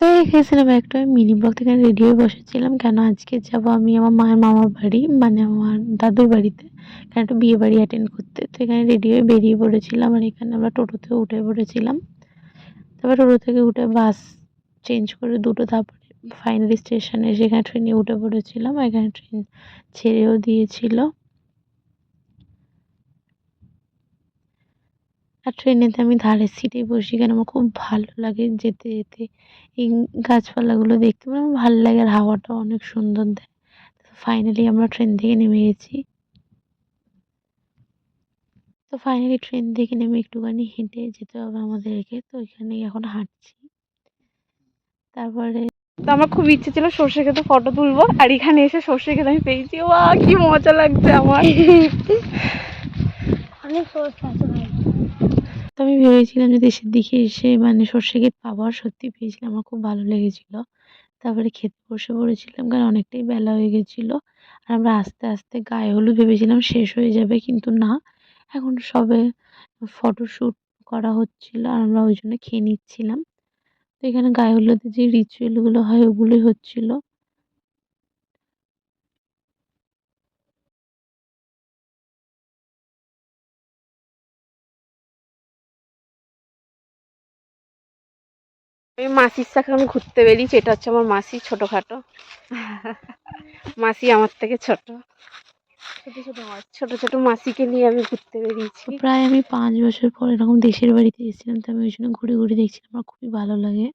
তো এসেছিলাম একটা মিনি ব্লগ থেকে রেডি হয়ে বসেছিলাম কেন আজকে যাব আমি আমার মায়ের মামার বাড়ি মানে আমার দাদুর বাড়িতে এখানে একটা বিয়ে বাড়ি অ্যাটেন্ড করতে। তো এখানে রেডি হয়ে বেরিয়ে পড়েছিলাম আর এখানে আমরা টোটোতে উঠে পড়েছিলাম। তারপর টোটো থেকে উঠে বাস চেঞ্জ করে দুটো, তারপরে ফাইনালি স্টেশনে এসে এখানে ট্রেনে উঠে পড়েছিলাম। আর এখানে ট্রেন ছেড়েও দিয়েছিল। আর ট্রেনেতে আমি ধারের সিটেই বসি কেন আমার খুব ভালো লাগে যেতে যেতে এই গাছপালাগুলো দেখতে মানে আমার ভালো লাগে আর হাওয়াটাও অনেক সুন্দর দেয়। ফাইনালি আমরা ট্রেন থেকে নেমে গেছি। তো ফাইনালি ট্রেন থেকে নেমে একটুখানি হেঁটে যেতে হবে আমাদেরকে। তো এখানেই এখন হাঁটছি। তারপরে তো আমার খুব ইচ্ছে ছিল সর্ষে ক্ষেতে ফটো তুলবো, আর এখানে এসে সর্ষে ক্ষেত আমি পেয়েছি। ওয়া কি মজা লাগছে আমার। অনেক সরষে আছে ভাই। তো আমি ভেবেছিলাম যে দেশের দিকে এসে মানে সর্ষে ক্ষেত পাবো, আর সত্যি পেয়েছিলাম। আমার খুব ভালো লেগেছিল। তারপরে খেতে বসে পড়েছিলাম কারণ অনেকটাই বেলা হয়ে গেছিল। আর আমরা আস্তে আস্তে গায়ে হলুদ ভেবেছিলাম শেষ হয়ে যাবে, কিন্তু না, এখন সবে ফটোশ্যুট করা হচ্ছিল আর আমরা ওই জন্য খেয়ে নিচ্ছিলাম। তো এখানে গায়ে হলুদের যে রিচুয়াল গুলো হয় ওগুলোই হচ্ছিল। আমি মাসির সাথে আমি ঘুরতে বেরিয়েছি। এটা হচ্ছে আমার মাসি, ছোটখাটো মাসি, আমার থেকে ছোট। ছোট ছোট মাসিকে নিয়ে আমি ঘুরতে বেরিয়েছি। তো প্রায় আমি 5 বছর পর এরকম দেশের বাড়িতে এসেছিলাম, তো আমি ওই জন্য ঘুরে ঘুরে দেখছিলাম, আমার খুবই ভালো লাগে।